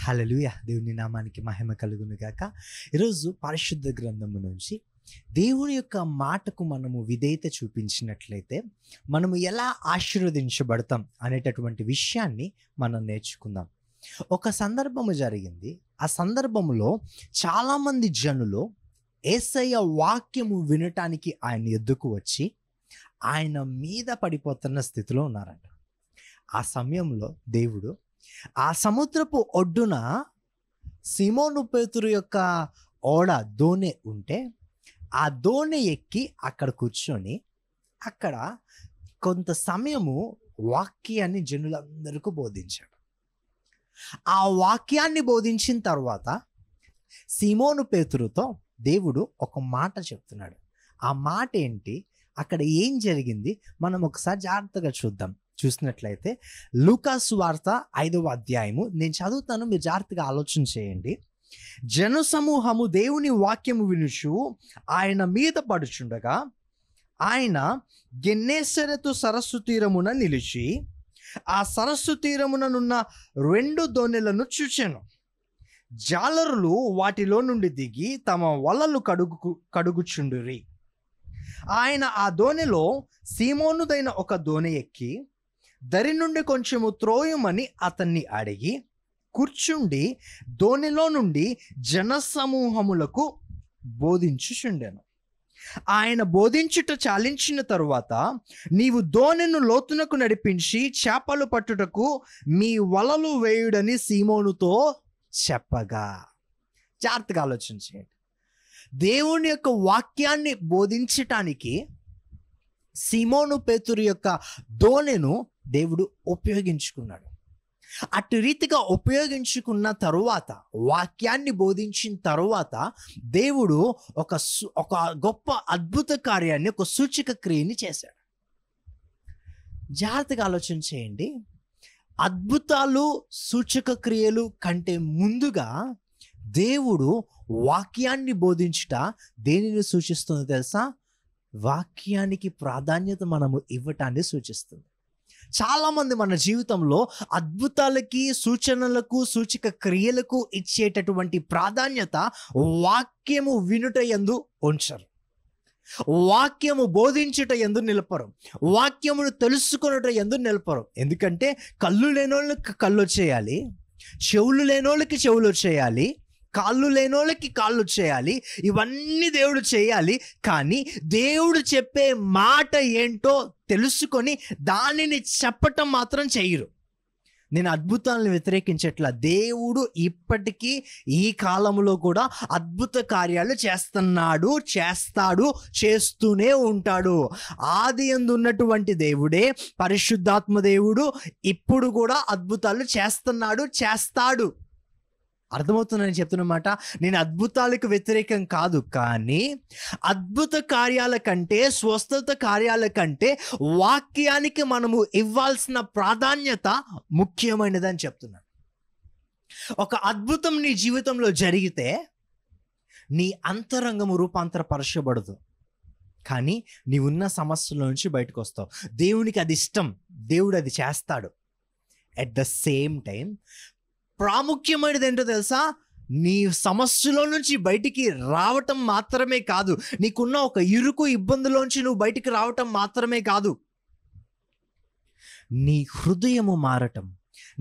హల్లెలూయా! దేవుని నామానికి మహిమ కలుగును గాక. ఈరోజు పరిశుద్ధ గ్రంథము నుంచి దేవుని యొక్క మాటకు మనము విధేయత చూపించినట్లయితే మనము ఎలా ఆశీర్వదించబడతాం అనేటటువంటి విషయాన్ని మనం నేర్చుకుందాం. ఒక సందర్భము జరిగింది. ఆ సందర్భంలో చాలామంది జనులు యేసయ్య వాక్యము వినటానికి ఆయన ఎద్దుకు వచ్చి ఆయన మీద పడిపోతున్న స్థితిలో ఉన్నారంట. ఆ సమయంలో దేవుడు ఆ సముద్రపు ఒడ్డున సీమోను పేతురు యొక్క ఓడ దోణి ఉంటే ఆ దోణి ఎక్కి అక్కడ కూర్చొని అక్కడ కొంత సమయము వాక్యాన్ని జనులందరికీ బోధించాడు. ఆ వాక్యాన్ని బోధించిన తర్వాత సీమోను పేతురుతో దేవుడు ఒక మాట చెప్తున్నాడు. ఆ మాట ఏంటి, అక్కడ ఏం జరిగింది, మనం ఒకసారి జాగ్రత్తగా చూసినట్లయితే లూకా సువార్త 5వ అధ్యాయము నేను చదువుతాను, మీరు జాగ్రత్తగా ఆలోచన చేయండి. జన సమూహము దేవుని వాక్యము వినుచు ఆయన మీద పడుచుండగా ఆయన గెన్నేసరెతు సరస్సు తీరమున నిలిచి ఆ సరస్సు తీరముననున్న 2 దోణెలను చూచెను. జాలరులు వాటిలో నుండి దిగి తమ వలలు కడుగుచుండిరి. ఆయన ఆ దోణిలో సీమోనుదైన ఒక దోణి ఎక్కి దరి నుండి కొంచెము త్రోయమని అతన్ని అడిగి కూర్చుండి దోణిలో నుండి జనసమూహములకు బోధించుచుండెను. ఆయన బోధించుట చాలించిన తరువాత, నీవు దోణిను లోతునకు నడిపించి చేపలు పట్టుటకు మీ వలలు వేయుడని సీమోనుతో చెప్పగా. జాగ్రత్తగా ఆలోచించండి. దేవుని యొక్క వాక్యాన్ని బోధించటానికి సీమోను పేతురు యొక్క దోణెను దేవుడు ఉపయోగించుకున్నాడు. అటు రీతిగా ఉపయోగించుకున్న తరువాత, వాక్యాన్ని బోధించిన తరువాత దేవుడు ఒక గొప్ప అద్భుత కార్యాన్ని, ఒక సూచక క్రియని చేశాడు. జాగ్రత్తగా ఆలోచన చేయండి. అద్భుతాలు, సూచక క్రియలు కంటే ముందుగా దేవుడు వాక్యాన్ని బోధించుట దేనిని సూచిస్తుందో తెలుసా? వాక్యానికి ప్రాధాన్యత మనము ఇవ్వటాన్ని సూచిస్తుంది. చాలామంది మన జీవితంలో అద్భుతాలకి, సూచనలకు, సూచక క్రియలకు ఇచ్చేటటువంటి ప్రాధాన్యత వాక్యము వినుట యందు ఉంచరు. వాక్యము బోధించుట యందు నిలపరు. వాక్యమును తెలుసుకొనుట యందు నిలపరు. ఎందుకంటే కళ్ళు లేనోళ్ళకి కళ్ళు వచ్చేయాలి, చెవులు లేనోళ్ళకి చెవులు వచ్చేయాలి, కాళ్ళు లేనోళ్ళకి కాళ్ళు వచ్చేయాలి. ఇవన్నీ దేవుడు చేయాలి. కానీ దేవుడు చెప్పే మాట ఏంటో తెలుసుకొని దానిని చెప్పటం మాత్రం చేయరు. నేను అద్భుతాలను వ్యతిరేకించట్లా. దేవుడు ఇప్పటికీ ఈ కాలంలో కూడా అద్భుత కార్యాలు చేస్తాడు, చేస్తూనే ఉంటాడు. ఆది యందు ఉన్నటువంటి దేవుడే, పరిశుద్ధాత్మ దేవుడు ఇప్పుడు కూడా అద్భుతాలు చేస్తాడు. అర్థమవుతుందని చెప్తున్నమాట. నేను అద్భుతాలకు వ్యతిరేకం కాదు, కానీ అద్భుత కార్యాల కంటే, స్వస్థత కార్యాల కంటే వాక్యానికి మనము ఇవ్వాల్సిన ప్రాధాన్యత ముఖ్యమైనదని చెప్తున్నాను. ఒక అద్భుతం నీ జీవితంలో జరిగితే నీ అంతరంగము రూపాంతరపరచబడదు, కానీ నీవున్న సమస్యల నుంచి బయటకు వస్తావు. దేవునికి అది ఇష్టం, దేవుడు అది చేస్తాడు. అట్ ద సేమ్ టైం ప్రాముఖ్యమైనది ఏంటో తెలుసా? నీ సమస్యలో నుంచి బయటికి రావటం మాత్రమే కాదు, నీకున్న ఒక ఇరుకు ఇబ్బందులోంచి నువ్వు బయటికి రావటం మాత్రమే కాదు, నీ హృదయము మారటం,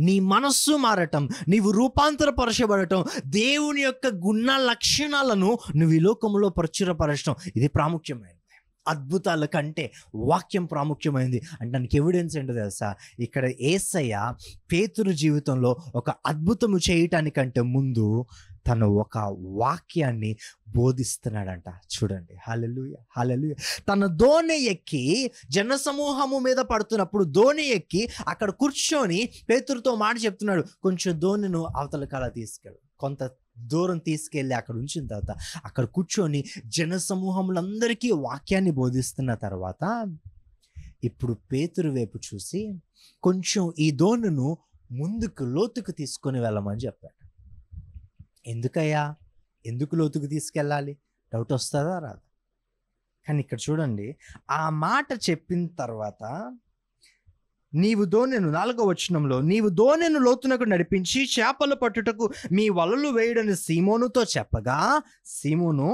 నీ మనస్సు మారటం, నీవు రూపాంతరపరచబడటం, దేవుని యొక్క గుణ లక్షణాలను నువ్వు ఈ లోకంలో ప్రచురపరచడం, ఇది ప్రాముఖ్యమైనది. అద్భుతాల కంటే వాక్యం ప్రాముఖ్యమైంది. అంటే దానికి ఎవిడెన్స్ ఏంటో తెలుసా? ఇక్కడ యేసయ్య పేతురు జీవితంలో ఒక అద్భుతము చేయటానికంటే ముందు తను ఒక వాక్యాన్ని బోధిస్తున్నాడంట. చూడండి, హల్లెలూయా, హల్లెలూయా. తన దోణి ఎక్కి జనసమూహము మీద పడుతున్నప్పుడు దోణి ఎక్కి అక్కడ కూర్చొని పేతురుతో మాట చెప్తున్నాడు, కొంచెం దోణిను అవతల కాల తీసుకెళ్ళు. కొంత దూరం తీసుకెళ్ళి అక్కడ ఉంచిన తర్వాత అక్కడ కూర్చొని జనసమూహములందరికీ వాక్యాన్ని బోధిస్తున్న తర్వాత ఇప్పుడు పేతురు వైపు చూసి కొంచెం ఈ దోణిను ముందుకు లోతుకు తీసుకొని వెళ్ళమని చెప్పాడు. ఎందుకయ్యా, ఎందుకు లోతుకు తీసుకెళ్ళాలి? డౌట్ వస్తుందా? రాదు. కానీ ఇక్కడ చూడండి, ఆ మాట చెప్పిన తర్వాత నీవు దోణెను 4వ వచనంలో, నీవు దోణెను లోతునకు నడిపించి చేపలు పట్టుటకు మీ వలలు వేయుడని సీమోనుతో చెప్పగా, సీమోను,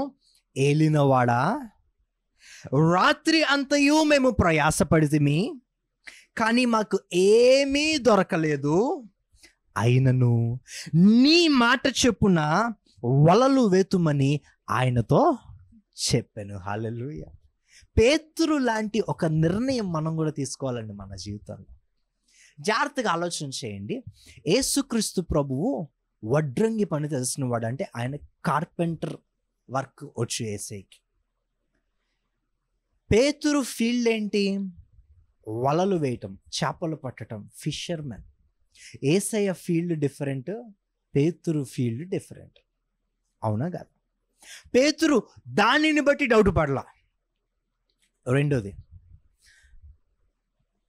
ఏలినవాడా, రాత్రి అంతయు మేము ప్రయాసపడితిమి, కానీ మాకు ఏమీ దొరకలేదు. అయినను నీ మాట చెప్పున వలలు వేతుమని ఆయనతో చెప్పాను. హల్లెలూయా. పేతురు లాంటి ఒక నిర్ణయం మనం కూడా తీసుకోవాలండి మన జీవితంలో. జాగ్రత్తగా ఆలోచన చేయండి. యేసుక్రీస్తు ప్రభువు వడ్రంగి పని తెలిసిన వాడు, అంటే ఆయన కార్పెంటర్ వర్క్ వచ్చు యేసయ్యకి. పేతురు ఫీల్డ్ ఏంటి? వలలు వేయటం, చేపలు పట్టడం, ఫిషర్మెన్. యేసయ్య ఫీల్డ్ డిఫరెంట్, పేతురు ఫీల్డ్ డిఫరెంట్. అవునా కాదు? పేతురు దానిని బట్టి డౌట్ పడలా. రెండోది,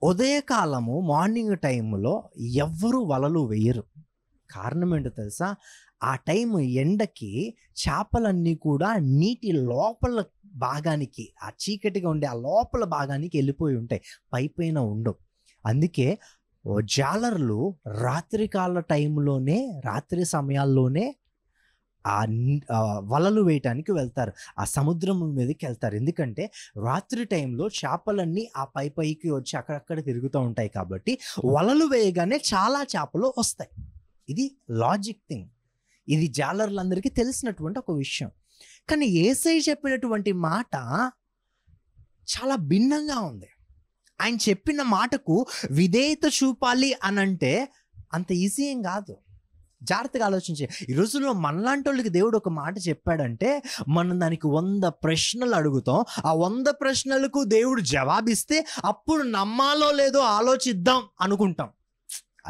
ఉదయకాలము మార్నింగ్ టైంలో ఎవ్వరూ వలలు వేయరు. కారణం ఏంటో తెలుసా? ఆ టైం ఎండకి చేపలన్నీ కూడా నీటి లోపల భాగానికి, ఆ చీకటిగా ఉండే ఆ లోపల భాగానికి వెళ్ళిపోయి ఉంటాయి, పైపైన ఉండవు. అందుకే జాలర్లు రాత్రికాల టైంలోనే, రాత్రి సమయాల్లోనే వలలు వేయటానికి వెళ్తారు, ఆ సముద్రం మీదకి వెళ్తారు. ఎందుకంటే రాత్రి టైంలో చేపలన్నీ ఆ పైకి వచ్చి అక్కడక్కడ తిరుగుతూ ఉంటాయి కాబట్టి వలలు వేయగానే చాలా చేపలు వస్తాయి. ఇది లాజిక్ థింగ్, ఇది జాలర్లందరికీ తెలిసినటువంటి ఒక విషయం. కానీ యేసయ్య చెప్పినటువంటి మాట చాలా భిన్నంగా ఉంది. ఆయన చెప్పిన మాటకు విధేయత చూపాలి అనంటే అంత ఈజీ ఏం కాదు. జాగ్రత్తగా ఆలోచించే. ఈ రోజుల్లో మనలాంటి వాళ్ళకి దేవుడు ఒక మాట చెప్పాడంటే మనం దానికి 100 ప్రశ్నలు అడుగుతాం. ఆ 100 ప్రశ్నలకు దేవుడు జవాబిస్తే అప్పుడు నమ్మాలో లేదో ఆలోచిద్దాం అనుకుంటాం.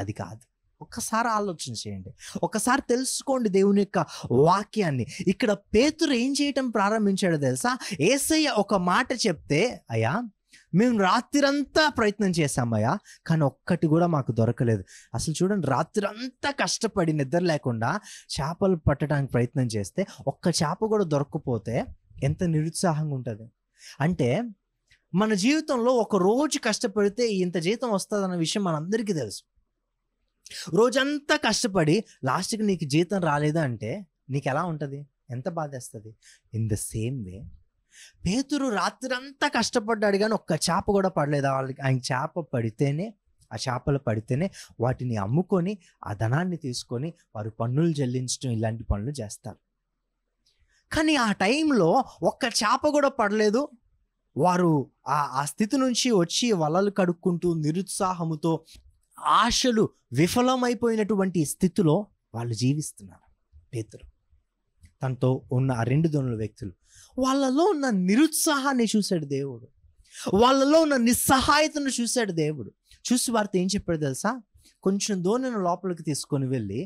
అది కాదు. ఒక్కసారి ఆలోచన చేయండి, ఒకసారి తెలుసుకోండి దేవుని యొక్క వాక్యాన్ని. ఇక్కడ పేతురు ఏం చేయటం ప్రారంభించాడో తెలుసా? యేసయ్య ఒక మాట చెప్తే, అయ్యా మేము రాత్రంతా ప్రయత్నం చేశామయ్యా, కానీ ఒక్కటి కూడా మాకు దొరకలేదు. అసలు చూడండి, రాత్రంతా కష్టపడి నిద్ర లేకుండా చేపలు పట్టడానికి ప్రయత్నం చేస్తే ఒక్క చేప కూడా దొరకకపోతే ఎంత నిరుత్సాహంగా ఉంటుంది. అంటే మన జీవితంలో ఒక రోజు కష్టపడితే ఇంత జీతం వస్తుంది అన్న విషయం మనందరికీ తెలుసు. రోజంతా కష్టపడి లాస్ట్కి నీకు జీతం రాలేదా అంటే నీకు ఎలా ఉంటుంది? ఎంత బాధేస్తుంది? ఇన్ ద సేమ్ వే పేతురు రాత్రంతా కష్టపడ్డాడు, కానీ ఒక్క చేప కూడా పడలేదు. వాళ్ళకి ఆయన చేప పడితేనే, ఆ చేపలు పడితేనే వాటిని అమ్ముకొని ఆ ధనాన్ని తీసుకొని వారు పన్నులు చెల్లించడం, ఇలాంటి పనులు చేస్తారు. కానీ ఆ టైంలో ఒక్క చేప కూడా పడలేదు. వారు ఆ స్థితి నుంచి వచ్చి వలలు కడుక్కుంటూ నిరుత్సాహముతో, ఆశలు విఫలమైపోయినటువంటి స్థితిలో వాళ్ళు జీవిస్తున్నారు. పేతురు, తనతో ఉన్న ఆ 2 దోణుల వ్యక్తులు, వాళ్ళలో ఉన్న నిరుత్సాహాన్ని చూశాడు దేవుడు, వాళ్ళలో ఉన్న నిస్సహాయతను చూశాడు దేవుడు. చూసి వారితో ఏం చెప్పాడు తెలుసా? కొంచెం దోణిని లోపలికి తీసుకొని వెళ్ళి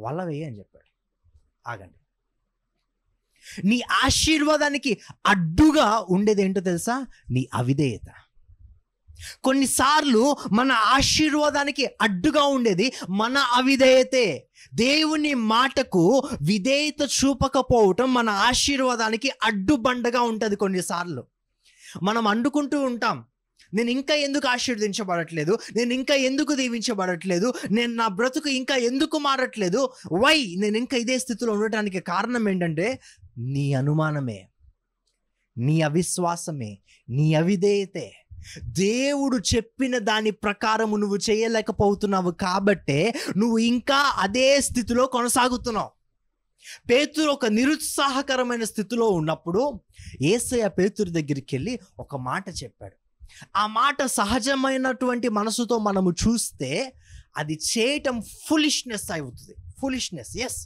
వల వేయి అని చెప్పాడు. ఆగండి. నీ ఆశీర్వాదానికి అడ్డుగా ఉండేది ఏంటో తెలుసా? నీ అవిధేయత. కొన్నిసార్లు మన ఆశీర్వాదానికి అడ్డుగా ఉండేది మన అవిధేయతే. దేవుని మాటకు విధేయత చూపకపోవటం మన ఆశీర్వాదానికి అడ్డుబండగా ఉంటుంది. కొన్నిసార్లు మనం అండుకుంటూ ఉంటాం, నేను ఇంకా ఎందుకు ఆశీర్వదించబడట్లేదు, నేను ఇంకా ఎందుకు దీవించబడట్లేదు, నేను నా బ్రతుకు ఇంకా ఎందుకు మారట్లేదు, వై నేను ఇంకా ఇదే స్థితిలో ఉండటానికి కారణం ఏంటంటే నీ అనుమానమే, నీ అవిశ్వాసమే, నీ అవిధేయతే. దేవుడు చెప్పిన దాని ప్రకారము నువ్వు చేయలేకపోతున్నావు కాబట్టే నువ్వు ఇంకా అదే స్థితిలో కొనసాగుతున్నావు. పేతురు ఒక నిరుత్సాహకరమైన స్థితిలో ఉన్నప్పుడు యేసయ్య పేతురు దగ్గరికి వెళ్ళి ఒక మాట చెప్పాడు. ఆ మాట సహజమైనటువంటి మనసుతో మనము చూస్తే అది చేయటం ఫులిష్నెస్ అవుతుంది. Foolishness, yes.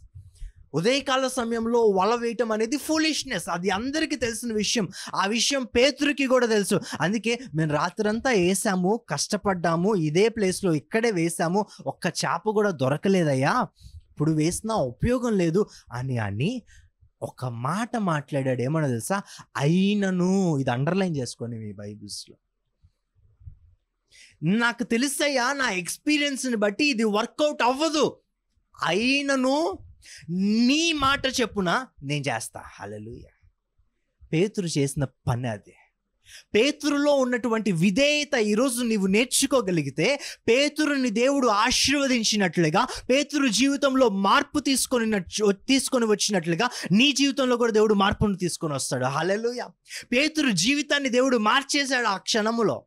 ఉదయకాల సమయంలో వల వేయటం అనేది ఫూలిష్నెస్, అది అందరికీ తెలిసిన విషయం. ఆ విషయం పేతురుకి కూడా తెలుసు. అందుకే మేము రాత్రంతా వేసాము, కష్టపడ్డాము, ఇదే ప్లేస్లో ఇక్కడే వేసాము, ఒక్క చేప కూడా దొరకలేదయ్యా, ఇప్పుడు వేసినా ఉపయోగం లేదు అని ఒక మాట మాట్లాడాడు. ఏమన్నా తెలుసా? అయినను. ఇది అండర్లైన్ చేసుకోండి మీ బైబిల్స్లో. నాకు తెలుసయ్యా, నా ఎక్స్పీరియన్స్ని బట్టి ఇది వర్కౌట్ అవ్వదు, అయినను నీ మాట చెప్పున నేను చేస్తా. హల్లెలూయా. పేతురు చేసిన పని అదే. పేతురులో ఉన్నటువంటి విధేయత ఈరోజు నీవు నేర్చుకోగలిగితే, పేతురుని దేవుడు ఆశీర్వదించినట్లుగా, పేతురు జీవితంలో మార్పు తీసుకొని వచ్చినట్లుగా నీ జీవితంలో కూడా దేవుడు మార్పును తీసుకొని వస్తాడు. హల్లెలూయా. పేతురు జీవితాన్ని దేవుడు మార్చేశాడు ఆ క్షణములో.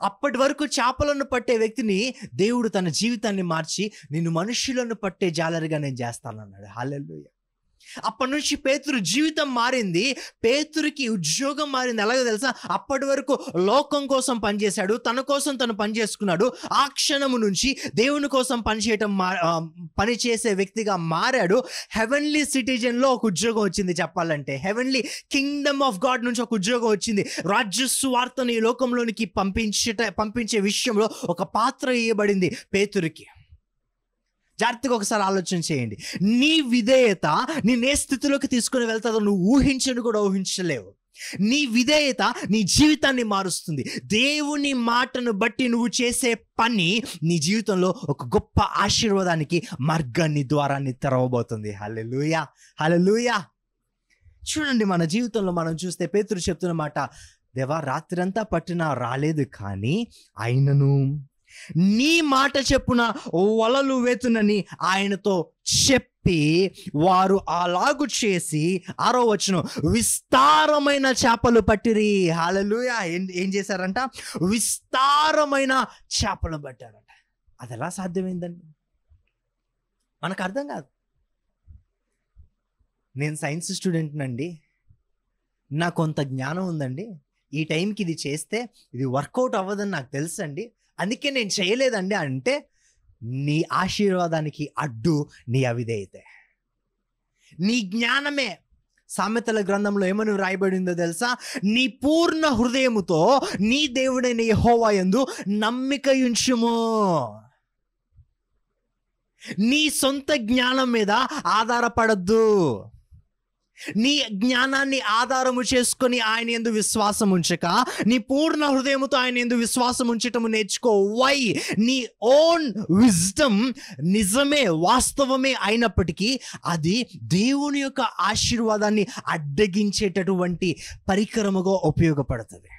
అప్పటి వరకు చేపలను పట్టే వ్యక్తిని దేవుడు తన జీవితాన్ని మార్చి, నిన్ను మనుషులను పట్టే జాలరిగా నేను చేస్తానన్నాడు. హల్లెలూయా. అప్పటి నుంచి పేతురు జీవితం మారింది, పేతురికి ఉద్యోగం మారింది. ఎలాగో తెలుసా? అప్పటి వరకు లోకం కోసం పనిచేశాడు, తన కోసం తను పనిచేసుకున్నాడు. ఆ క్షణము నుంచి దేవుని కోసం పనిచేసే వ్యక్తిగా మారాడు. హెవెన్లీ సిటిజన్లో ఒక ఉద్యోగం వచ్చింది. చెప్పాలంటే హెవెన్లీ కింగ్డమ్ ఆఫ్ గాడ్ నుంచి ఒక ఉద్యోగం వచ్చింది. రాజ్య సువార్తను ఈ లోకంలోనికి పంపించే విషయంలో ఒక పాత్ర ఇవ్వబడింది పేతురికి. జాగ్రత్తగా ఒకసారి ఆలోచన చేయండి. నీ విధేయత నేను ఏ స్థితిలోకి తీసుకుని వెళ్తాదో నువ్వు ఊహించను కూడా ఊహించలేవు. నీ విధేయత నీ జీవితాన్ని మారుస్తుంది. దేవుని మాటను బట్టి నువ్వు చేసే పని నీ జీవితంలో ఒక గొప్ప ఆశీర్వాదానికి మార్గాన్ని, ద్వారాన్ని తెరవబోతుంది. హల్లెలూయా, హల్లెలూయా. చూడండి, మన జీవితంలో మనం చూస్తే పేతురు చెప్తున్న మాట, దేవా రాత్రంతా పట్టినా రాలేదు, కానీ ఆయనను నీ మాట చెప్పున వలలు వేతునని ఆయనతో చెప్పి వారు అలాగు చేసి, 6వ వచనం, విస్తారమైన చేపలు పట్టిరి. హల్లెలూయా. ఏం చేశారంట? విస్తారమైన చేపలు పట్టారంట. అది ఎలా సాధ్యమైందండి? మనకు అర్థం కాదు. నేను సైన్స్ స్టూడెంట్నండి, నాకు కొంత జ్ఞానం ఉందండి, ఈ టైంకి ఇది చేస్తే ఇది వర్కౌట్ అవ్వదని నాకు తెలుసండి, అందుకే నేను చేయలేదండి అంటే నీ ఆశీర్వాదానికి అడ్డు నీ అవిధేయతే, నీ జ్ఞానమే. సామెతల గ్రంథంలో ఏమని రాయబడిందో తెలుసా? నీ పూర్ణ హృదయముతో నీ దేవుడైన యెహోవా యందు నమ్మిక ఉంచుము. నీ సొంత జ్ఞానం మీద ఆధారపడద్దు. నీ జ్ఞానాన్ని ఆధారము చేసుకొని ఆయన యందు విశ్వాసం ఉంచక, నీ పూర్ణ హృదయముతో ఆయన యందు విశ్వాసం ఉంచటము నేర్చుకో. వై? నీ ఓన్ విజ్డమ్ నిజమే, వాస్తవమే అయినప్పటికీ అది దేవుని యొక్క ఆశీర్వాదాన్ని అడ్డగించేటటువంటి పరికరముగా ఉపయోగపడుతుంది.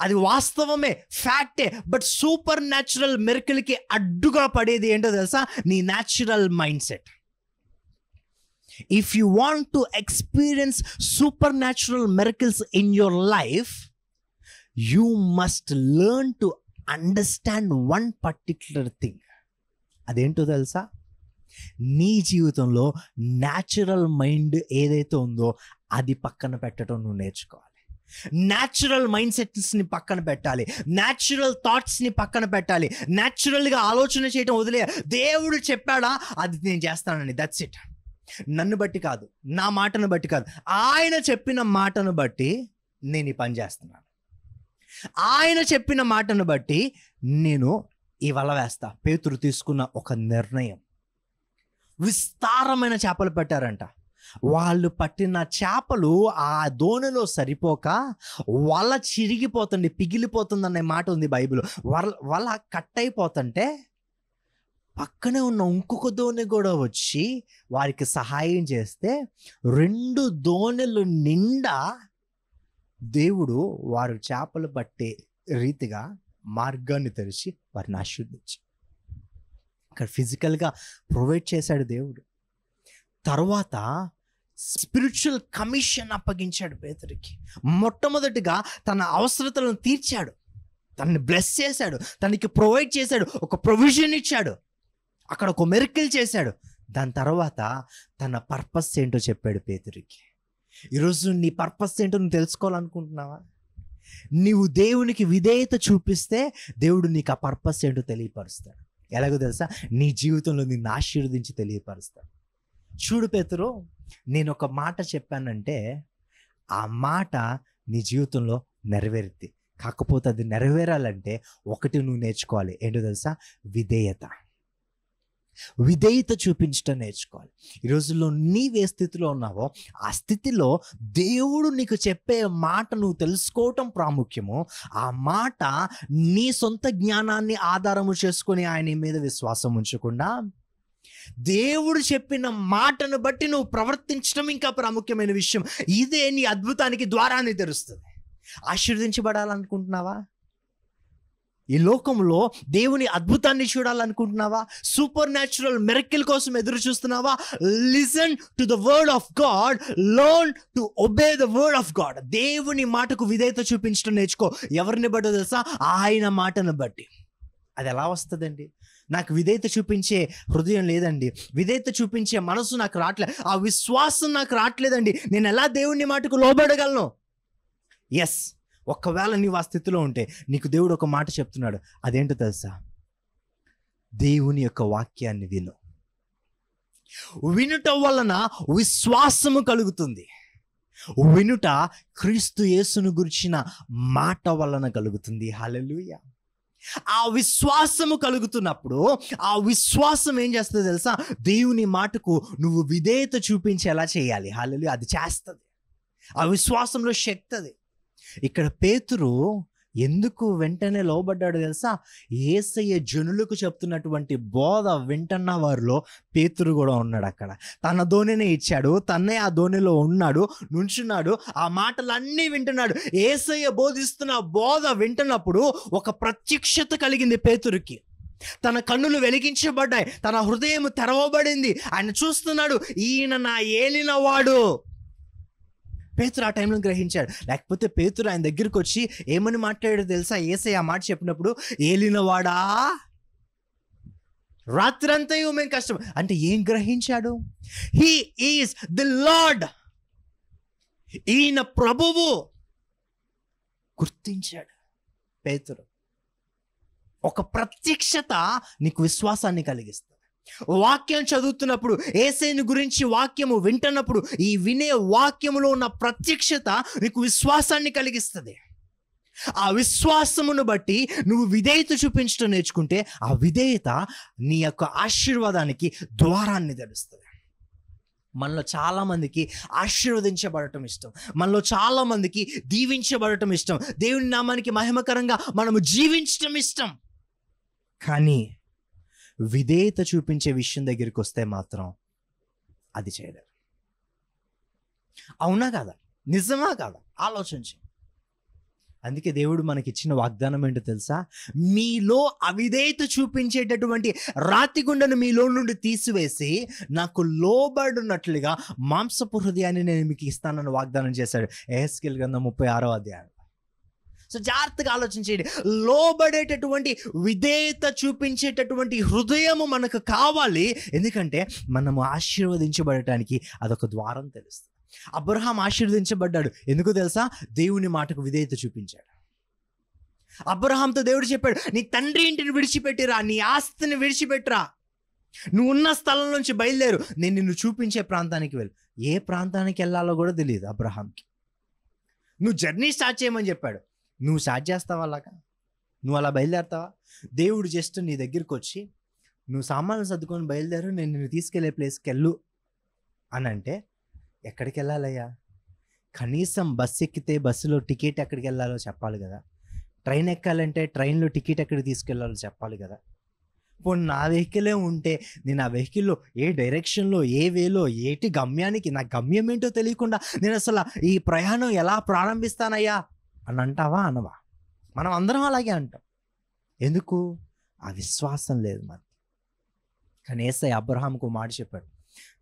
అది వాస్తవమే, ఫ్యాక్టే. బట్ సూపర్ న్యాచురల్ మిరకిల్కి అడ్డుగా పడేది ఏంటో తెలుసా? నీ natural mind set. If you want to experience supernatural miracles in your life, you must learn to understand one particular thing. అదేంటో తెలుసా? నీ జీవితంలో న్యాచురల్ మైండ్ ఏదైతే ఉందో అది పక్కన పెట్టడం నువ్వు నేర్చుకోవాలి. న్యాచురల్ మైండ్ సెట్స్ని పక్కన పెట్టాలి, న్యాచురల్ థాట్స్ని పక్కన పెట్టాలి. న్యాచురల్గా ఆలోచన చేయడం వదిలే. దేవుడు చెప్పాడా అది నేను చేస్తానని, దట్స్ ఇట్. నన్ను బట్టి కాదు, నా మాటను బట్టి కాదు, ఆయన చెప్పిన మాటను బట్టి నేను ఈ పని చేస్తున్నాను. ఆయన చెప్పిన మాటను బట్టి నేను ఈ వల వేస్తా. పేతురు తీసుకున్న ఒక నిర్ణయం. విస్తారమైన చేపలు పట్టారంట. వాళ్ళు పట్టిన చేపలు ఆ దోణిలో సరిపోక వల చిరిగిపోతుంది, పిగిలిపోతుంది మాట ఉంది బైబిల్. వల కట్ అయిపోతుంటే పక్కనే ఉన్న ఇంకొక దోణి కూడా వచ్చి వారికి సహాయం చేస్తే 2 దోణిలు నిండా దేవుడు వారు చేపలు పట్టే రీతిగా మార్గాన్ని తెరిచి వారిని ఆశీర్వదించి అక్కడ ఫిజికల్గా ప్రొవైడ్ చేశాడు దేవుడు. తర్వాత స్పిరిచువల్ కమిషన్ అప్పగించాడు పేతురికి. మొట్టమొదటిగా తన అవసరతలను తీర్చాడు, తనని బ్లెస్ చేశాడు, తనకి ప్రొవైడ్ చేశాడు, ఒక ప్రొవిజన్ ఇచ్చాడు, అక్కడ ఒక మిరకిల్ చేశాడు. దాని తర్వాత తన పర్పస్ ఏంటో చెప్పాడు పేతురికి. ఈరోజు నీ పర్పస్ ఏంటో నువ్వు తెలుసుకోవాలనుకుంటున్నావా? నీవు దేవునికి విధేయత చూపిస్తే దేవుడు నీకు ఆ పర్పస్ ఏంటో తెలియపరుస్తాడు. ఎలాగో తెలుసా? నీ జీవితంలో నిన్ను ఆశీర్వదించి తెలియపరుస్తాడు. చూడు పేతురు, నేను ఒక మాట చెప్పానంటే ఆ మాట నీ జీవితంలో నెరవేరుద్ది. కాకపోతే అది నెరవేరాలంటే ఒకటి నువ్వు నేర్చుకోవాలి. ఏంటో తెలుసా? విధేయత. విధేయత చూపించడం నేర్చుకోవాలి. ఈ రోజుల్లో నీవే స్థితిలో ఉన్నావో ఆ స్థితిలో దేవుడు నీకు చెప్పే మాట నువ్వు తెలుసుకోవటం ప్రాముఖ్యము. ఆ మాట నీ సొంత జ్ఞానాన్ని ఆధారము చేసుకొని ఆయన మీద విశ్వాసం ఉంచకుండా దేవుడు చెప్పిన మాటను బట్టి నువ్వు ప్రవర్తించడం ఇంకా ప్రాముఖ్యమైన విషయం. ఇదే నీ అద్భుతానికి ద్వారాన్ని తెరుస్తుంది. ఆశీర్వదించబడాలనుకుంటున్నావా? ఈ లోకంలో దేవుని అద్భుతాన్ని చూడాలనుకుంటున్నావా? సూపర్ న్యాచురల్ మిరకిల్ కోసం ఎదురు చూస్తున్నావా? Listen to the word of God, learn to obey the word of God. దేవుని మాటకు విధేయత చూపించడం నేర్చుకో. ఎవరిని బట్టో తెలుసా? ఆయన మాటను బట్టి. అది ఎలా వస్తుందండి? నాకు విధేయత చూపించే హృదయం లేదండి, విధేయత చూపించే మనసు నాకు రావట్లేదు, ఆ విశ్వాసం నాకు రావట్లేదండి, నేను ఎలా దేవుని మాటకు లోబడగలను? ఎస్, ఒక్కవేళ నీవు ఆ స్థితిలో ఉంటే నీకు దేవుడు ఒక మాట చెప్తున్నాడు. అదేంటో తెలుసా? దేవుని యొక్క వాక్యాన్ని విను. వినుట వలన విశ్వాసము కలుగుతుంది. వినుట క్రీస్తు యేసును గురించిన మాట వలన కలుగుతుంది. హల్లెలూయా. ఆ విశ్వాసము కలుగుతున్నప్పుడు ఆ విశ్వాసం ఏం చేస్తుంది తెలుసా? దేవుని మాటకు నువ్వు విధేయత చూపించేలా చేయాలి. హల్లెలూయా. అది చేస్తుంది. ఆ విశ్వాసంలో శక్తి అది. ఇక్కడ పేతురు ఎందుకు వెంటనే లోబడ్డాడు తెలుసా? యేసయ్య జనులకు చెప్తున్నటువంటి బోధ వింటున్న వారిలో పేతురు కూడా ఉన్నాడు. అక్కడ తన ధోనినే ఇచ్చాడు, తన్నే ఆ ధోనిలో ఉన్నాడు, నుంచున్నాడు, ఆ మాటలన్నీ వింటున్నాడు. యేసయ్య బోధిస్తున్న బోధ వింటున్నప్పుడు ఒక ప్రత్యక్షత కలిగింది పేతురుకి. తన కన్నులు వెలిగించబడ్డాయి, తన హృదయం తెరవబడింది. ఆయన చూస్తున్నాడు, ఈయన నా ఏలినవాడు. పేతురు ఆ టైంలో గ్రహించాడు. లేకపోతే పేతురు ఆయన దగ్గరికి వచ్చి ఏమని మాట్లాడాడు తెలుసా? యేసయ్య ఆ మాట చెప్పినప్పుడు, ఏలినవాడా, రాత్రంతా మేము కష్టం అంటే ఏం గ్రహించాడు? హీ ఈజ్ ది లార్డ్, ఈయన ప్రభువు గుర్తించాడు పేతురు. ఒక ప్రత్యక్షత నీకు విశ్వాసాన్ని కలిగిస్తుంది. వాక్యం చదువుతున్నప్పుడు, యేసయ్యను గురించి వాక్యము వింటున్నప్పుడు, ఈ వినే వాక్యములో ఉన్న ప్రత్యక్షత నీకు విశ్వాసాన్ని కలిగిస్తుంది. ఆ విశ్వాసమును బట్టి నువ్వు విధేయత చూపించడం నేర్చుకుంటే ఆ విధేయత నీ యొక్క ఆశీర్వాదానికి ద్వారాన్ని తెరుస్తుంది. మనలో చాలామందికి ఆశీర్వదించబడటం ఇష్టం, మనలో చాలామందికి దీవించబడటం ఇష్టం, దేవుని నామానికి మహిమకరంగా మనము జీవించడం ఇష్టం. కానీ విధేయత చూపించే విషయం దగ్గరికి వస్తే మాత్రం అది చేయలేరు. అవునా కాదా? నిజమా కాదా? ఆలోచించి. అందుకే దేవుడు మనకి ఇచ్చిన వాగ్దానం ఏంటో తెలుసా? మీలో అవిధేయత చూపించేటటువంటి రాతి గుండెను మీలో నుండి తీసివేసి నాకు లోబడినట్లుగా మాంసపు హృదయాన్ని నేను మీకు ఇస్తానని వాగ్దానం చేశాడు. యెహెజ్కేలు గ్రంథం 36వ అధ్యాయం. సో జాగ్రత్తగా ఆలోచించేయండి. లోబడేటటువంటి విధేయత చూపించేటటువంటి హృదయము మనకు కావాలి. ఎందుకంటే మనము ఆశీర్వదించబడటానికి అదొక ద్వారం తెలుస్తుంది. అబ్రహాం ఆశీర్వదించబడ్డాడు ఎందుకు తెలుసా? దేవుని మాటకు విధేయత చూపించాడు. అబ్రహాంతో దేవుడు చెప్పాడు, నీ తండ్రి ఇంటిని విడిచిపెట్టిరా, నీ ఆస్తిని విడిచిపెట్టురా, నువ్వు ఉన్న స్థలం నుంచి బయలుదేరు, నేను నిన్ను చూపించే ప్రాంతానికి వెళ్ళు. ఏ ప్రాంతానికి వెళ్ళాలో కూడా తెలియదు అబ్రహాంకి. నువ్వు జర్నీ స్టార్ట్ చేయమని చెప్పాడు. నువ్వు స్టార్ట్ చేస్తావా? అలాగా నువ్వు అలా బయలుదేరుతావా? దేవుడు జస్ట్ నీ దగ్గరికి వచ్చి నువ్వు సామాన్లు సర్దుకొని బయలుదేరు, నేను నిన్ను తీసుకెళ్లే ప్లేస్కి వెళ్ళు అని అంటే ఎక్కడికి వెళ్ళాలయ్యా? కనీసం బస్సు ఎక్కితే బస్సులో టికెట్ ఎక్కడికి వెళ్ళాలో చెప్పాలి కదా, ట్రైన్ ఎక్కాలంటే ట్రైన్లో టికెట్ ఎక్కడికి తీసుకెళ్లాలో చెప్పాలి కదా. పోనీ నా వెహికలే ఉంటే నేను ఆ వెహికల్లో ఏ డైరెక్షన్లో, ఏ వేలో, ఏటి గమ్యానికి, నా గమ్యం ఏంటో తెలియకుండా నేను అసలు ఈ ప్రయాణం ఎలా ప్రారంభిస్తానయ్యా అని అంటావా? అనవా? మనం అందరం అలాగే అంటాం. ఎందుకు? ఆ విశ్వాసం లేదు మనకి. కానీ యేసయ్య అబ్రహాముకు మాట చెప్పాడు,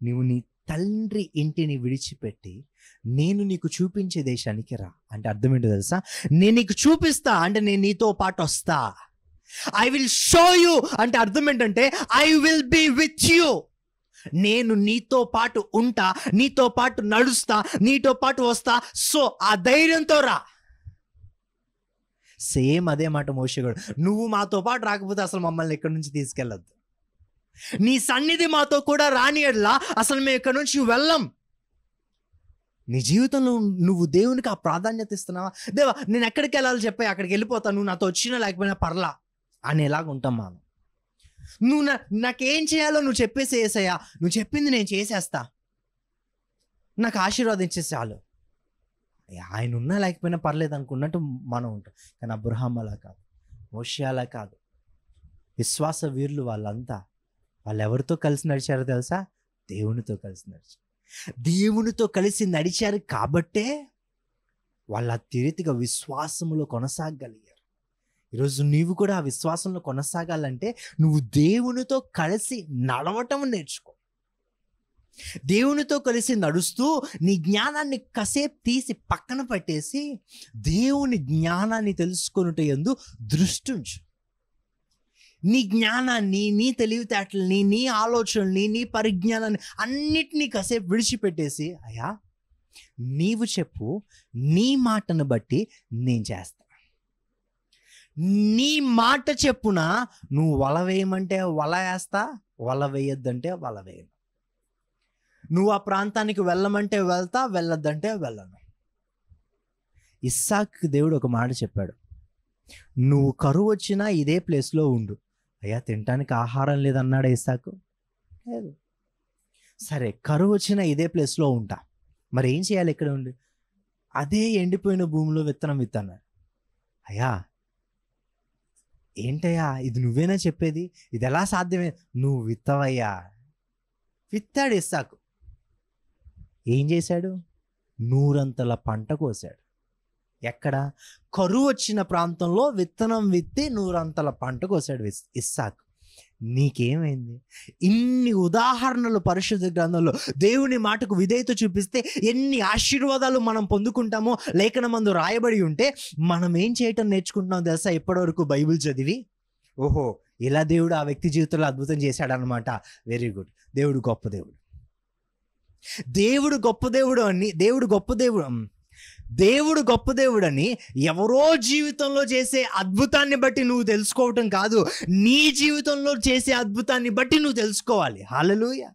నువ్వు నీ తండ్రి ఇంటిని విడిచిపెట్టి నేను నీకు చూపించే దేశానికి రా. అంటే అర్థం ఏంటో తెలుసా? నేను నీకు చూపిస్తా అంటే నేను నీతో పాటు వస్తా. ఐ విల్ షో యూ అంటే అర్థం ఏంటంటే I will be with you. నేను నీతో పాటు ఉంటా, నీతో పాటు నడుస్తా, నీతో పాటు వస్తా. సో ఆ ధైర్యంతో రా. సేమ్ అదే మాట మోషే కూడా, నువ్వు మాతో పాటు రాకపోతే అసలు మమ్మల్ని ఇక్కడి నుంచి తీసుకెళ్ళొద్దు, నీ సన్నిధి మాతో కూడా రాని ఎడల అసలు మేము ఇక్కడి నుంచి వెళ్ళం. నీ జీవితంలో నువ్వు దేవునికి ఆ ప్రాధాన్యత ఇస్తున్నావా? దేవా నేను ఎక్కడికి వెళ్ళాలో చెప్పాయి, అక్కడికి వెళ్ళిపోతాను, నువ్వు నాతో వచ్చినా లేకపోయినా పర్లా అనేలాగా ఉంటాం మనం. నువ్వు నాకేం చేయాలో నువ్వు చెప్పేసి యేసయ్యా, నువ్వు చెప్పింది నేను చేసేస్తా, నాకు ఆశీర్వాదించేసి చాలు, ఆయన ఉన్నా లేకపోయినా పర్లేదు అనుకున్నట్టు మనం ఉంటాం. కానీ అబ్రహాం అలా కాదు, మోషే అలా కాదు. విశ్వాస వీరులు వాళ్ళంతా వాళ్ళు ఎవరితో కలిసి నడిచారో తెలుసా? దేవునితో కలిసి నడిచారు. దేవునితో కలిసి నడిచారు కాబట్టే వాళ్ళ రీతిగా విశ్వాసములో కొనసాగలిగారు. ఈరోజు నీవు కూడా ఆ విశ్వాసంలో కొనసాగాలంటే నువ్వు దేవునితో కలిసి నడవటం నేర్చుకో. దేవునితో కలిసి నడుస్తూ నీ జ్ఞానాన్ని కాసేపు తీసి పక్కన పెట్టేసి దేవుని జ్ఞానాన్ని తెలుసుకొనుట యందు దృష్టి ఉంచు. నీ జ్ఞానాన్ని, నీ తెలివితేటల్ని, నీ ఆలోచనల్ని, నీ పరిజ్ఞానాన్ని అన్నిటినీ కాసేపు విడిచిపెట్టేసి, అయ్యా నీవు చెప్పు, నీ మాటను బట్టి నేను చేస్తా. నీ మాట చెప్పున నువ్వు వల వేయమంటే వల వేస్తా, వల వేయొద్దంటే వల వేయను. నువ్వు ఆ ప్రాంతానికి వెళ్ళమంటే వెళ్తా, వెళ్ళొద్దంటే వెళ్ళను. ఇస్సాకు దేవుడు ఒక మాట చెప్పాడు, నువ్వు కరువు వచ్చినా ఇదే ప్లేస్లో ఉండు. అయ్యా తినటానికి ఆహారం లేదన్నాడు ఇస్సాకు? లేదు. సరే కరువు వచ్చినా ఇదే ప్లేస్లో ఉంటా, మరి ఏం చేయాలి? ఇక్కడ ఉండి అదే ఎండిపోయిన భూమిలో విత్తనం విత్తన్నాడు. అయ్యా ఏంటయ్యా ఇది నువ్వేనా చెప్పేది? ఇది ఎలా సాధ్యమే? నువ్వు విత్తవయ్యా. విత్తాడు ఇస్సాకు. ఏం చేశాడు? 100 పంట కోసాడు. ఎక్కడ? కరువు వచ్చిన ప్రాంతంలో విత్తనం విత్తి 100 పంట కోసాడు ఇస్సాకు. నీకేమైంది? ఇన్ని ఉదాహరణలు పరిశుద్ధ గ్రంథంలో దేవుని మాటకు విధేయత చూపిస్తే ఎన్ని ఆశీర్వాదాలు మనం పొందుకుంటామో లేఖనమందు రాయబడి ఉంటే మనం ఏం చేయటం నేర్చుకుంటున్నాం తెలుసా? ఇప్పటివరకు బైబిల్ చదివి, ఓహో ఇలా దేవుడు ఆ వ్యక్తి జీవితంలో అద్భుతం చేశాడనమాట, వెరీ గుడ్, దేవుడు గొప్ప దేవుడు. దేవుడు గొప్ప దేవుడు అని దేవుడు గొప్ప దేవుడని ఎవరో జీవితంలో చేసే అద్భుతాన్ని బట్టి నువ్వు తెలుసుకోవటం కాదు, నీ జీవితంలో చేసే అద్భుతాన్ని బట్టి నువ్వు తెలుసుకోవాలి. హల్లెలూయా.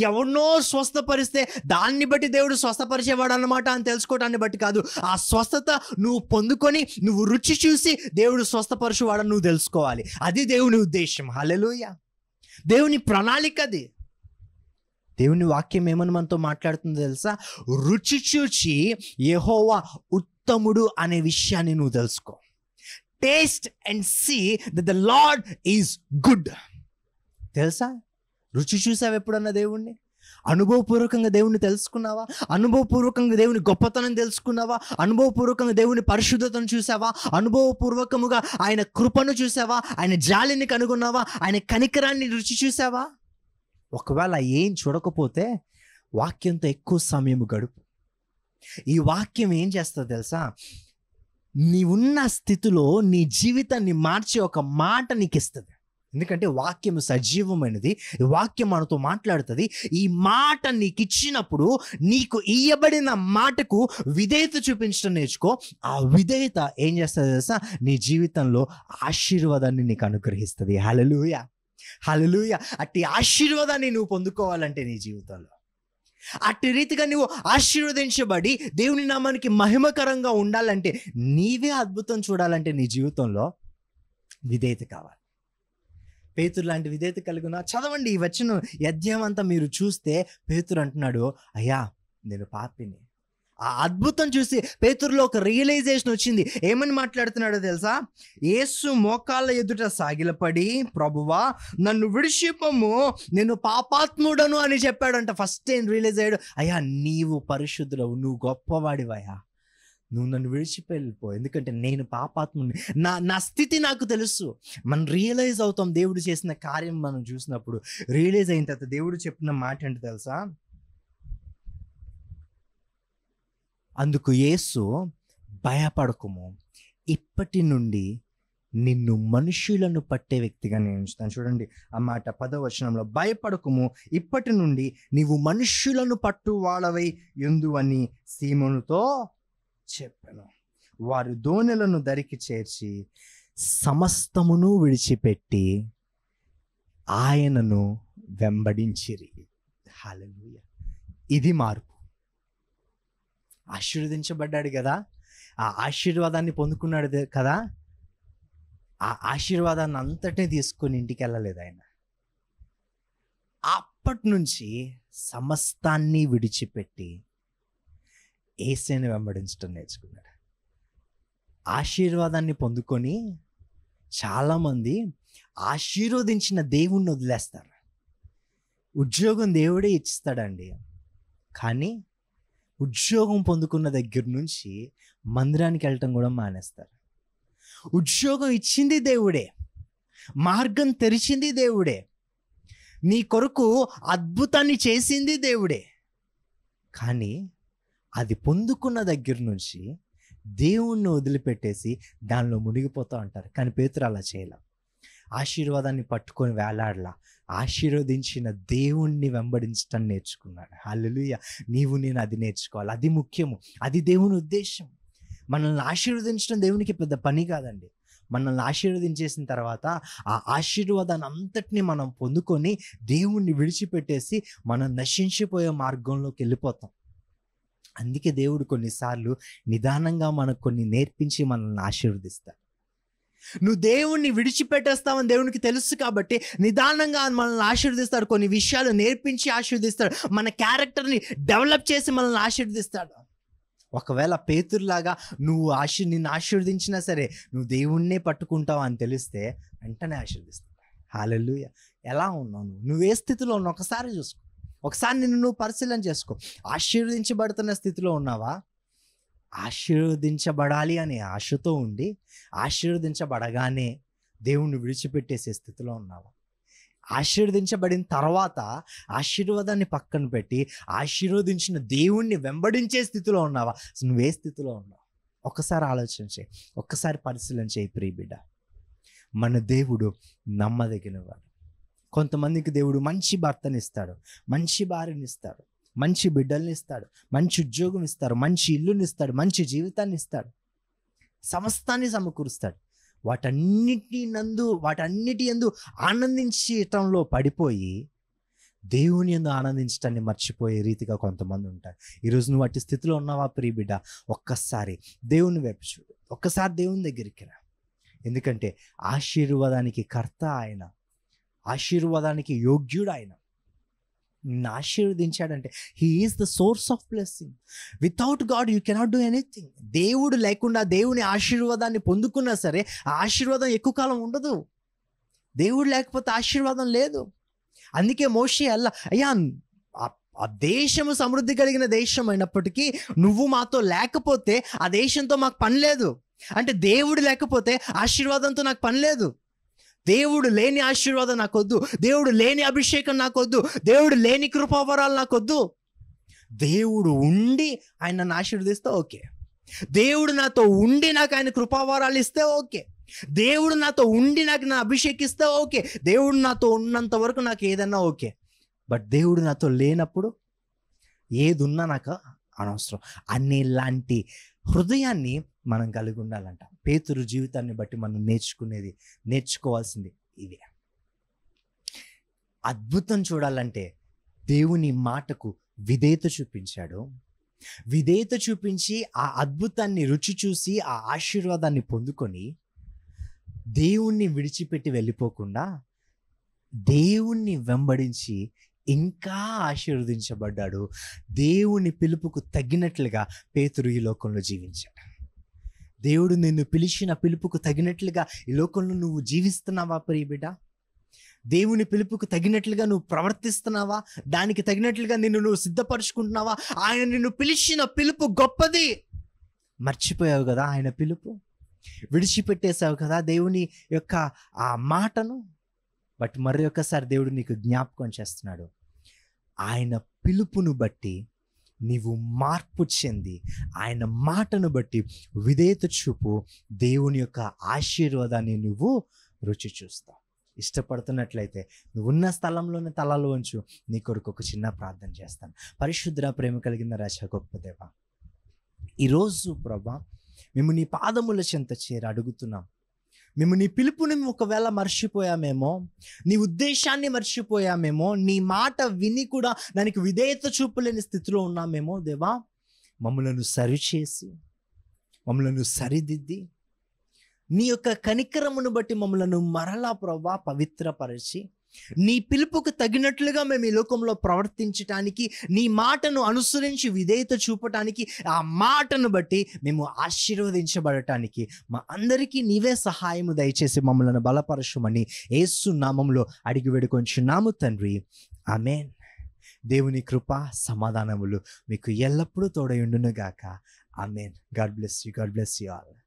ఎవరినో స్వస్థపరిస్తే దాన్ని బట్టి దేవుడు స్వస్థపరిచేవాడు అన్నమాట అని తెలుసుకోవటాన్ని బట్టి కాదు, ఆ స్వస్థత నువ్వు పొందుకొని నువ్వు రుచి చూసి దేవుడు స్వస్థపరిచేవాడని నువ్వు తెలుసుకోవాలి. అది దేవుని ఉద్దేశం. హల్లెలూయా. దేవుని ప్రణాళిక అది. దేవుని వాక్యం ఏమని మనతో మాట్లాడుతుందో తెలుసా? రుచి చూచి యెహోవా ఉత్తముడు అనే విషయాన్ని నువ్వు తెలుసుకో. Taste and see that the lord is good. తెలుసా? రుచి చూసావు ఎప్పుడన్నా దేవుణ్ణి? అనుభవపూర్వకంగా దేవుని తెలుసుకున్నావా? అనుభవపూర్వకంగా దేవుని గొప్పతనం తెలుసుకున్నావా? అనుభవపూర్వకంగా దేవుని పరిశుద్ధతను చూసావా? అనుభవపూర్వకముగా ఆయన కృపను చూసావా? ఆయన జాలిని కనుగొన్నావా? ఆయన కనికరాన్ని రుచి చూసావా? ఒకవేళ ఏం చూడకపోతే వాక్యంతో ఎక్కువ సమయం గడుపు. ఈ వాక్యం ఏం చేస్తుందో తెలుసా? నీ ఉన్న స్థితిలో నీ జీవితాన్ని మార్చే ఒక మాట నీకు ఇస్తుంది. ఎందుకంటే వాక్యం సజీవమైనది. ఈ వాక్యం మనతో మాట్లాడుతుంది. ఈ మాట నీకు ఇచ్చినప్పుడు నీకు ఇయ్యబడిన మాటకు విధేయత చూపించడం నేర్చుకో. ఆ విధేయత ఏం చేస్తుంది తెలుసా? నీ జీవితంలో ఆశీర్వాదాన్ని నీకు అనుగ్రహిస్తుంది. హల్లెలూయా, హల్లెలూయా. అట్టి ఆశీర్వాదాన్ని నువ్వు పొందుకోవాలంటే నీ జీవితంలో అట్టి రీతిగా నువ్వు ఆశీర్వదించబడి దేవుని నామానికి మహిమకరంగా ఉండాలంటే, నీవే అద్భుతం చూడాలంటే నీ జీవితంలో విధేయత కావాలి. పేతురు లాంటి విధేయత కలిగిన చదవండి ఈ వచనం అధ్యాయం అంతా మీరు చూస్తే పేతురు అంటున్నాడు, అయ్యా నేను పాపిని. ఆ అద్భుతం చూసి పేతురులో ఒక రియలైజేషన్ వచ్చింది. ఏమని మాట్లాడుతున్నాడో తెలుసా? యేసు మోకాళ్ళ ఎదుట సాగిలపడి, ప్రభువా నన్ను విడిచిపోము, నేను పాపాత్ముడను అని చెప్పాడంట. ఫస్ట్ ఏం రియలైజ్ అయ్యాడు? అయ్యా నీవు పరిశుద్ధుడవు, నువ్వు గొప్పవాడివయ్యా, నువ్వు నన్ను విడిచిపెళ్ళిపో, ఎందుకంటే నేను పాపాత్ముడిని. నా స్థితి నాకు తెలుసు. మనం రియలైజ్ అవుతాం దేవుడు చేసిన కార్యం మనం చూసినప్పుడు. రియలైజ్ అయిన తర్వాత దేవుడు చెప్పిన మాట ఏంటో తెలుసా? అందుకు యేసు, భయపడకుము, ఇప్పటి నుండి నిన్ను మనుషులను పట్టే వ్యక్తిగా నేను ఉంచుతాను. చూడండి ఆ మాట 10వ వచనంలో, భయపడకుము, ఇప్పటి నుండి నీవు మనుషులను పట్టువాడవై యుందు అని సీమోనుతో చెప్పాను. వారు దోణెలను దరికి చేర్చి సమస్తమును విడిచిపెట్టి ఆయనను వెంబడించిరి. హల్లెలూయా. ఇది మార్పు. ఆశీర్వదించబడ్డాడు కదా, ఆ ఆశీర్వాదాన్ని పొందుకున్నాడు కదా, ఆ ఆశీర్వాదాన్ని అంతటినీ తీసుకొని ఇంటికి వెళ్ళలేదు ఆయన. అప్పటి నుంచి సమస్తాన్ని విడిచిపెట్టి యేసుని వెంబడించడం నేర్చుకున్నాడు. ఆశీర్వాదాన్ని పొందుకొని చాలామంది ఆశీర్వదించిన దేవుణ్ణి వదిలేస్తారు. ఉద్యోగం దేవుడే ఇస్తాడండి. కానీ ఉద్యోగం పొందుకున్న దగ్గర నుంచి మందిరానికి వెళ్ళటం కూడా మానేస్తారు. ఉద్యోగం ఇచ్చింది దేవుడే, మార్గం తెరిచింది దేవుడే, నీ కొరకు అద్భుతాన్ని చేసింది దేవుడే. కానీ అది పొందుకున్న దగ్గర నుంచి దేవుణ్ణి వదిలిపెట్టేసి దానిలో మునిగిపోతూ ఉంటారు. కానీ పేతురు అలా చేయలే. ఆశీర్వాదాన్ని పట్టుకొని వేలాడలా, ఆశీర్వదించిన దేవుణ్ణి వెంబడించటం నేర్చుకున్నాడు. హల్లెలూయా. నీవు నేను అది నేర్చుకోవాలి, అది ముఖ్యము, అది దేవుని ఉద్దేశం. మనల్ని ఆశీర్వదించడం దేవునికి పెద్ద పని కాదండి. మనల్ని ఆశీర్వదించేసిన తర్వాత ఆ ఆశీర్వాదాన్ని అంతటినీ మనం పొందుకొని దేవుణ్ణి విడిచిపెట్టేసి మనం నశించిపోయే మార్గంలోకి వెళ్ళిపోతాం. అందుకే దేవుడు కొన్నిసార్లు నిదానంగా మనకు కొన్ని నేర్పించి మనల్ని ఆశీర్వదిస్తాడు. నువ్వు దేవుణ్ణి విడిచిపెట్టేస్తావని దేవునికి తెలుసు కాబట్టి నిదానంగా మనల్ని ఆశీర్వదిస్తాడు, కొన్ని విషయాలు నేర్పించి ఆశీర్వదిస్తాడు, మన క్యారెక్టర్ని డెవలప్ చేసి మనల్ని ఆశీర్వదిస్తాడు. ఒకవేళ పేతురులాగా నువ్వు నిన్ను ఆశీర్వదించినా సరే నువ్వు దేవుణ్ణే పట్టుకుంటావు అని తెలిస్తే వెంటనే ఆశీర్వదిస్తాడు. హల్లెలూయా. ఎలా ఉన్నావు నువ్వు ఏ స్థితిలో ఉన్నావు ఒకసారి చూసుకో, ఒకసారి నిన్ను నువ్వు పరిశీలన చేసుకో. ఆశీర్వదించబడుతున్న స్థితిలో ఉన్నావా? ఆశీర్వదించబడాలి అనే ఆశతో ఉండి ఆశీర్వదించబడగానే దేవుణ్ణి విడిచిపెట్టేసే స్థితిలో ఉన్నావా? ఆశీర్వదించబడిన తర్వాత ఆశీర్వాదాన్ని పక్కన పెట్టి ఆశీర్వదించిన దేవుణ్ణి వెంబడించే స్థితిలో ఉన్నావా? నువ్వే స్థితిలో ఉన్నావు ఒక్కసారి ఆలోచన చేయి, ఒక్కసారి పరిశీలన చేయి. ప్రియ బిడ్డ, మన దేవుడు నమ్మదగినవాడు. కొంతమందికి దేవుడు మంచి భర్తని ఇస్తాడు, మంచి భార్యని ఇస్తాడు, మంచి బిడ్డల్ని ఇస్తాడు, మంచి ఉద్యోగం ఇస్తాడు, మంచి ఇల్లుని ఇస్తాడు, మంచి జీవితాన్ని ఇస్తాడు, సమస్తాన్ని సమకూరుస్తాడు. వాటన్నిటి యందు ఆనందించటంలో పడిపోయి దేవుని యందు ఆనందించటాన్ని మర్చిపోయే రీతిగా కొంతమంది ఉంటారు. ఈరోజు నువ్వు అట్టి స్థితిలో ఉన్నావా ప్రియ బిడ్డ? ఒక్కసారి దేవుని వైపు చూడు, ఒక్కసారి దేవుని దగ్గరికి రా. ఎందుకంటే ఆశీర్వాదానికి కర్త ఆయన, ఆశీర్వాదానికి యోగ్యుడు ఆయన. నిన్ను ఆశీర్వదించాడంటే he is the source of blessing. Without God you cannot do anything. దేవుడు లేకుండా దేవుని ఆశీర్వాదాన్ని పొందుకున్నా సరే ఆ ఆశీర్వాదం ఎక్కువ కాలం ఉండదు. దేవుడు లేకపోతే ఆశీర్వాదం లేదు. అందుకే మోషే అయ్యా ఆ దేశము సమృద్ధి కలిగిన దేశం అయినప్పటికీ నువ్వు మాతో లేకపోతే ఆ దేశంతో మాకు పని లేదు. అంటే దేవుడు లేకపోతే ఆశీర్వాదంతో నాకు పని లేదు. దేవుడు లేని ఆశీర్వాదం నాకొద్దు, దేవుడు లేని అభిషేకం నాకొద్దు, దేవుడు లేని కృపావరాలు నాకొద్దు. దేవుడు ఉండి ఆయన నన్ను ఆశీర్వదిస్తే ఓకే, దేవుడు నాతో ఉండి నాకు ఆయన కృపావరాలు ఇస్తే ఓకే, దేవుడు నాతో ఉండి నాకు నా అభిషేకిస్తే ఓకే, దేవుడు నాతో ఉన్నంత వరకు నాకు ఏదన్నా ఓకే. బట్ దేవుడు నాతో లేనప్పుడు ఏది ఉన్నా నాకు అనవసరం అనేలాంటి హృదయాన్ని మనం కలిగి ఉండాలంట. పేతురు జీవితాన్ని బట్టి మనం నేర్చుకోవాల్సింది ఇదే. అద్భుతం చూడాలంటే దేవుని మాటకు విధేయత చూపించాడు. విధేయత చూపించి ఆ అద్భుతాన్ని రుచి చూసి ఆ ఆశీర్వాదాన్ని పొందుకొని దేవుణ్ణి విడిచిపెట్టి వెళ్ళిపోకుండా దేవుణ్ణి వెంబడించి ఇంకా ఆశీర్వదించబడ్డాడు. దేవుని పిలుపుకు తగినట్లుగా పేతురు ఈ లోకంలో జీవించాడు. దేవుడు నిన్ను పిలిచిన పిలుపుకు తగినట్లుగా ఈ లోకంలో నువ్వు జీవిస్తున్నావా ప్రియ బిడ్డ? దేవుని పిలుపుకు తగినట్లుగా నువ్వు ప్రవర్తిస్తున్నావా? దానికి తగినట్లుగా నువ్వు సిద్ధపరచుకుంటున్నావా? ఆయన నిన్ను పిలిచిన పిలుపు గొప్పది. మర్చిపోయావు కదా ఆయన పిలుపు, విడిచిపెట్టేశావు కదా దేవుని యొక్క ఆ మాటను. బట్ మరి ఒక్కసారి దేవుడు నీకు జ్ఞాపకం చేస్తున్నాడు. ఆయన పిలుపును బట్టి నీవు మార్పు చెంది ఆయన మాటను బట్టి విధేయత చూపు, దేవుని యొక్క ఆశీర్వాదాన్ని నువ్వు రుచి చూస్తావు. ఇష్టపడుతున్నట్లయితే నువ్వు ఉన్న స్థలంలోనే తలలు వంచు. నీ కొరకు ఒక చిన్న ప్రార్థన చేస్తాను. పరిశుద్ధ ప్రేమ కలిగిన రాజా గొప్ప దేవ, ఈరోజు ప్రభా మేము నీ పాదముల చెంత చేరి అడుగుతున్నాం. మేము నీ పిలుపుని ఒకవేళ మర్చిపోయామేమో, నీ ఉద్దేశాన్ని మర్చిపోయామేమో, నీ మాట విని కూడా దానికి విధేయత చూపలేని స్థితిలో ఉన్నామేమో దేవా, మమ్మలను సరిచేసి మమ్మలను సరిదిద్ది నీ యొక్క కనికరమును బట్టి మమ్మలను మరలా ప్రభా పవిత్రపరిచి నీ పిలుపుకు తగినట్లుగా మేము ఈ లోకంలో ప్రవర్తించటానికి, నీ మాటను అనుసరించి విధేయత చూపటానికి, ఆ మాటను బట్టి మేము ఆశీర్వదించబడటానికి మా అందరికీ నీవే సహాయము దయచేసి మమ్మల్ని బలపరచుమని యేసు నామములో అడిగి వేడుకొంచున్నాము తండ్రి. ఆమేన్. దేవుని కృప సమాధానములు మీకు ఎల్లప్పుడూ తోడయుండును గాక. ఆమేన్. God bless you all.